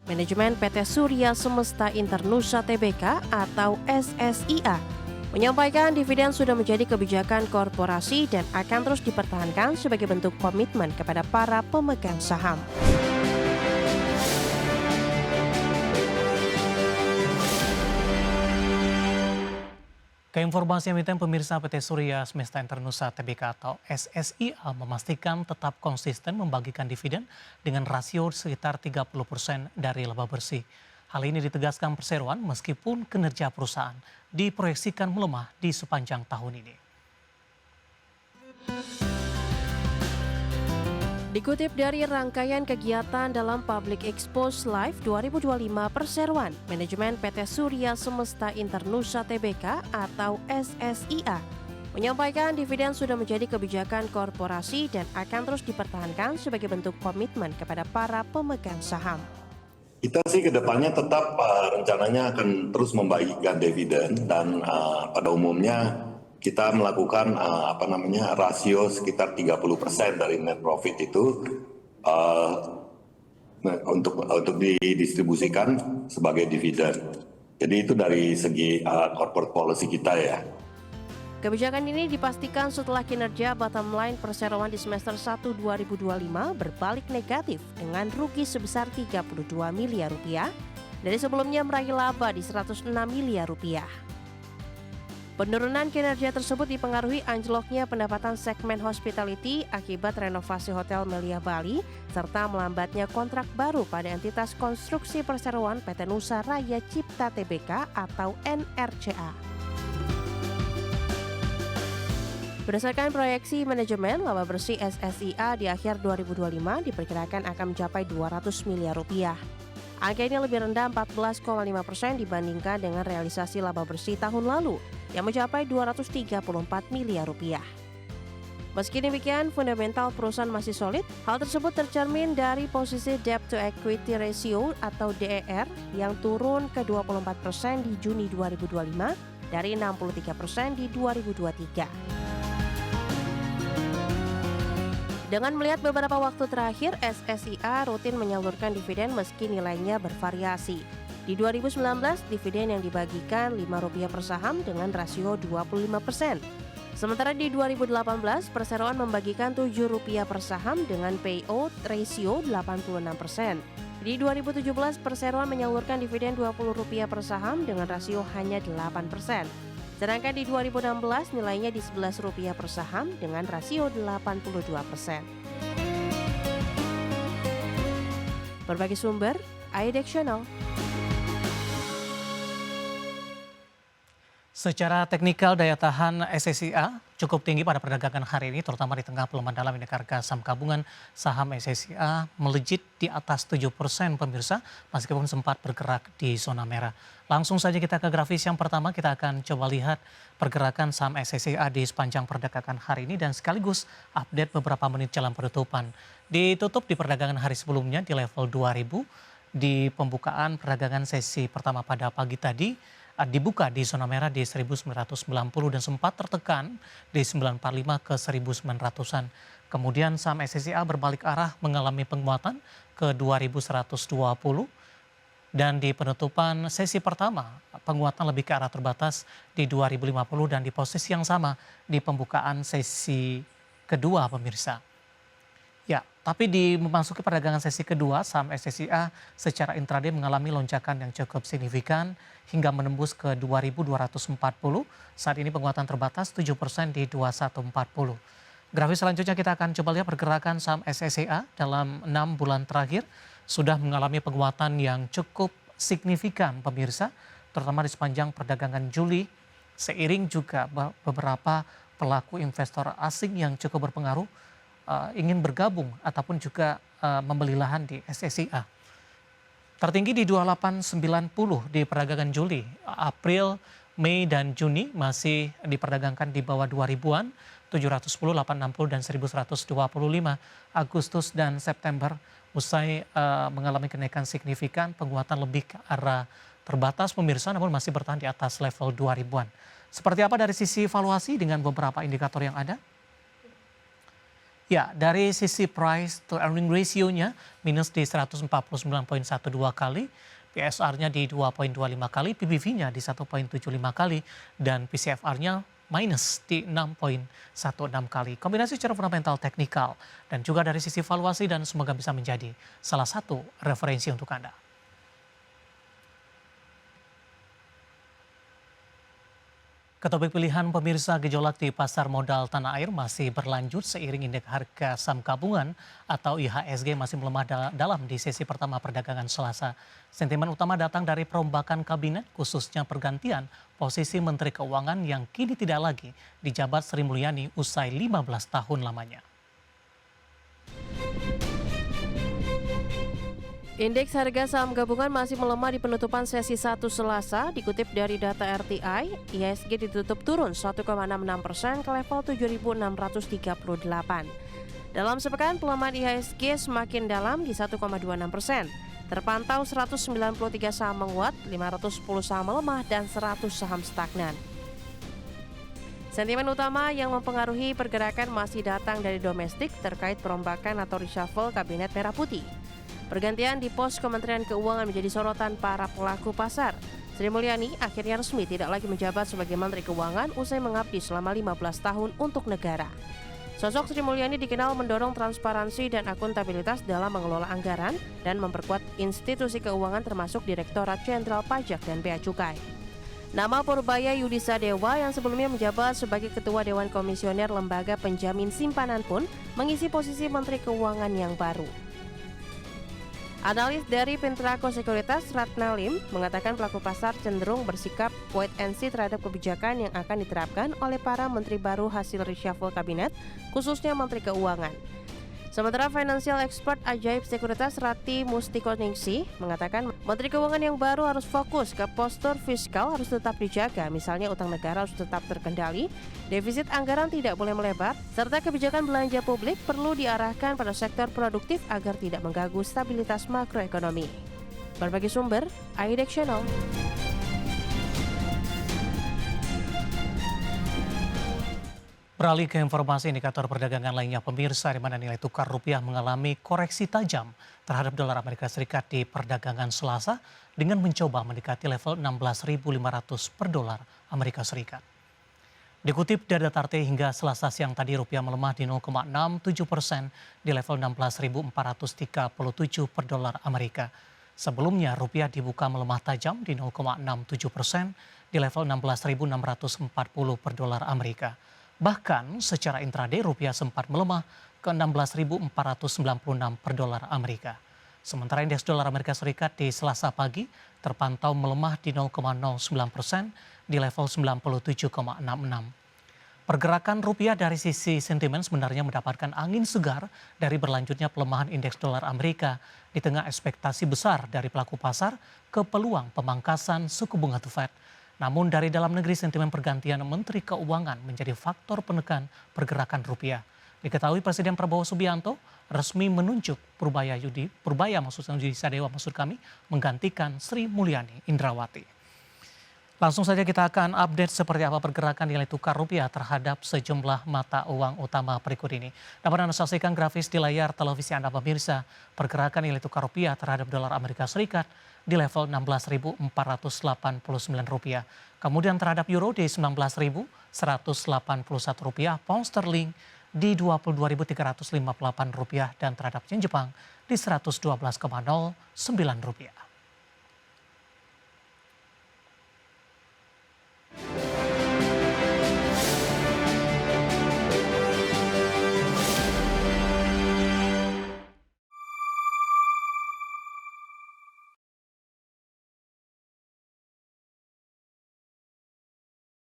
Manajemen PT Surya Semesta Internusa Tbk atau SSIA menyampaikan dividen sudah menjadi kebijakan korporasi dan akan terus dipertahankan sebagai bentuk komitmen kepada para pemegang saham. Keinformasi emiten pemirsa PT Surya Semesta Internusa Tbk atau SSIA memastikan tetap konsisten membagikan dividen dengan rasio sekitar 30% dari laba bersih. Hal ini ditegaskan perseroan meskipun kinerja perusahaan diproyeksikan melemah di sepanjang tahun ini. Dikutip dari rangkaian kegiatan dalam Public Expose Live 2025 Perseroan, manajemen PT Surya Semesta Internusa Tbk atau SSIA menyampaikan dividen sudah menjadi kebijakan korporasi dan akan terus dipertahankan sebagai bentuk komitmen kepada para pemegang saham. Kita sih kedepannya tetap rencananya akan terus membagikan dividen dan pada umumnya kita melakukan rasio sekitar 30% dari net profit itu untuk didistribusikan sebagai dividen. Jadi itu dari segi corporate policy kita ya. Kebijakan ini dipastikan setelah kinerja bottom line perseroan di semester 1 2025 berbalik negatif dengan rugi sebesar 32 miliar rupiah dari sebelumnya meraih laba di 106 miliar rupiah. Penurunan kinerja tersebut dipengaruhi anjloknya pendapatan segmen hospitality akibat renovasi Hotel Melia Bali serta melambatnya kontrak baru pada entitas konstruksi perseroan PT Nusa Raya Cipta Tbk atau NRCA. Berdasarkan proyeksi manajemen, laba bersih SSIA di akhir 2025 diperkirakan akan mencapai 200 miliar rupiah. Angka ini lebih rendah 14,5% dibandingkan dengan realisasi laba bersih tahun lalu yang mencapai 234 miliar rupiah. Meski demikian, fundamental perusahaan masih solid. Hal tersebut tercermin dari posisi debt to equity ratio atau DER yang turun ke 24% di Juni 2025 dari 63% di 2023. Dengan melihat beberapa waktu terakhir, SSIA rutin menyalurkan dividen meski nilainya bervariasi. Di 2019, dividen yang dibagikan Rp5 per saham dengan rasio 25%. Sementara di 2018, perseroan membagikan Rp7 per saham dengan payout ratio 86%. Di 2017, perseroan menyalurkan dividen Rp20 per saham dengan rasio hanya 8%. Sedangkan di 2016 nilainya di Rp11 per saham dengan rasio 82%. Berbagai sumber, IDEX Channel. Secara teknikal daya tahan SSIA cukup tinggi pada perdagangan hari ini, terutama di tengah pelemahan dalam indeks harga saham gabungan. Saham SSIA melejit di atas 7% pemirsa, meskipun sempat bergerak di zona merah. Langsung saja kita ke grafis yang pertama, kita akan coba lihat pergerakan saham SSIA di sepanjang perdagangan hari ini dan sekaligus update beberapa menit jelang penutupan. Ditutup di perdagangan hari sebelumnya di level 2000, di pembukaan perdagangan sesi pertama pada pagi tadi, dibuka di zona merah di 1990 dan sempat tertekan di 945 ke 1900-an. Kemudian saham SSIA berbalik arah mengalami penguatan ke 2120 dan di penutupan sesi pertama penguatan lebih ke arah terbatas di 2050 dan di posisi yang sama di pembukaan sesi kedua pemirsa. Ya, tapi di memasuki perdagangan sesi kedua, saham SSIA secara intraday mengalami lonjakan yang cukup signifikan hingga menembus ke 2.240. Saat ini penguatan terbatas 7% di 2140. Grafis selanjutnya kita akan coba lihat pergerakan saham SSIA dalam 6 bulan terakhir sudah mengalami penguatan yang cukup signifikan pemirsa, terutama di sepanjang perdagangan Juli, seiring juga beberapa pelaku investor asing yang cukup berpengaruh ingin bergabung ataupun juga membeli lahan di SSIA. Tertinggi di 2890 di perdagangan Juli, April, Mei dan Juni masih diperdagangkan di bawah 2000-an, 710, 860 dan 1125. Agustus dan September usai mengalami kenaikan signifikan, penguatan lebih ke arah terbatas pemirsa namun masih bertahan di atas level 2000-an. Seperti apa dari sisi valuasi dengan beberapa indikator yang ada? Ya, dari sisi price to earning ratio-nya minus di 149,12 kali, PSR-nya di 2,25 kali, PBV-nya di 1,75 kali, dan PCFR-nya minus di 6,16 kali. Kombinasi secara fundamental teknikal dan juga dari sisi valuasi dan semoga bisa menjadi salah satu referensi untuk Anda. Ke topik pilihan pemirsa, gejolak di pasar modal tanah air masih berlanjut seiring indeks harga saham gabungan atau IHSG masih melemah dalam di sesi pertama perdagangan Selasa. Sentimen utama datang dari perombakan kabinet khususnya pergantian posisi Menteri Keuangan yang kini tidak lagi dijabat Sri Mulyani usai 15 tahun lamanya. Indeks harga saham gabungan masih melemah di penutupan sesi 1 Selasa. Dikutip dari data RTI, IHSG ditutup turun 1,66% ke level 7.638. Dalam sepekan, pelemahan IHSG semakin dalam di 1,26%. Terpantau 193 saham menguat, 510 saham melemah, dan 100 saham stagnan. Sentimen utama yang mempengaruhi pergerakan masih datang dari domestik terkait perombakan atau reshuffle Kabinet Merah Putih. Pergantian di pos Kementerian Keuangan menjadi sorotan para pelaku pasar. Sri Mulyani akhirnya resmi tidak lagi menjabat sebagai Menteri Keuangan usai mengabdi selama 15 tahun untuk negara. Sosok Sri Mulyani dikenal mendorong transparansi dan akuntabilitas dalam mengelola anggaran dan memperkuat institusi keuangan termasuk Direktorat Jenderal Pajak dan Bea Cukai. Nama Purbaya Yudhisa Dewa yang sebelumnya menjabat sebagai Ketua Dewan Komisioner Lembaga Penjamin Simpanan pun mengisi posisi Menteri Keuangan yang baru. Analis dari Pintraco Sekuritas Ratna Lim mengatakan pelaku pasar cenderung bersikap wait and see terhadap kebijakan yang akan diterapkan oleh para menteri baru hasil reshuffle kabinet, khususnya Menteri Keuangan. Sementara financial expert Ajaib Sekuritas Rati Mustikoningsih mengatakan Menteri Keuangan yang baru harus fokus ke postur fiskal harus tetap dijaga, misalnya utang negara harus tetap terkendali, defisit anggaran tidak boleh melebar, serta kebijakan belanja publik perlu diarahkan pada sektor produktif agar tidak mengganggu stabilitas makroekonomi. Berbagai sumber, IDEX Channel. Beralih ke informasi indikator perdagangan lainnya, pemirsa, di mana nilai tukar rupiah mengalami koreksi tajam terhadap dolar Amerika Serikat di perdagangan Selasa dengan mencoba mendekati level 16.500 per dolar Amerika Serikat. Dikutip dari data RT hingga Selasa siang tadi, rupiah melemah di 0,67% di level 16.437 per dolar Amerika. Sebelumnya rupiah dibuka melemah tajam di 0,67% di level 16.640 per dolar Amerika. Bahkan secara intraday rupiah sempat melemah ke 16.496 per dolar Amerika. Sementara indeks dolar Amerika Serikat di Selasa pagi terpantau melemah di 0,09% di level 97,66. Pergerakan rupiah dari sisi sentimen sebenarnya mendapatkan angin segar dari berlanjutnya pelemahan indeks dolar Amerika di tengah ekspektasi besar dari pelaku pasar ke peluang pemangkasan suku bunga The Fed. Namun dari dalam negeri sentimen pergantian Menteri Keuangan menjadi faktor penekan pergerakan rupiah. Diketahui Presiden Prabowo Subianto resmi menunjuk Purbaya Yudhisa Dewa menggantikan Sri Mulyani Indrawati. Langsung saja kita akan update seperti apa pergerakan nilai tukar rupiah terhadap sejumlah mata uang utama berikut ini. Dapat Anda saksikan grafis di layar televisi Anda pemirsa, pergerakan nilai tukar rupiah terhadap dolar Amerika Serikat di level 16.489 rupiah. Kemudian terhadap euro di 19.181 rupiah, pound sterling di 22.358 rupiah dan terhadap yen Jepang di 112,09 rupiah.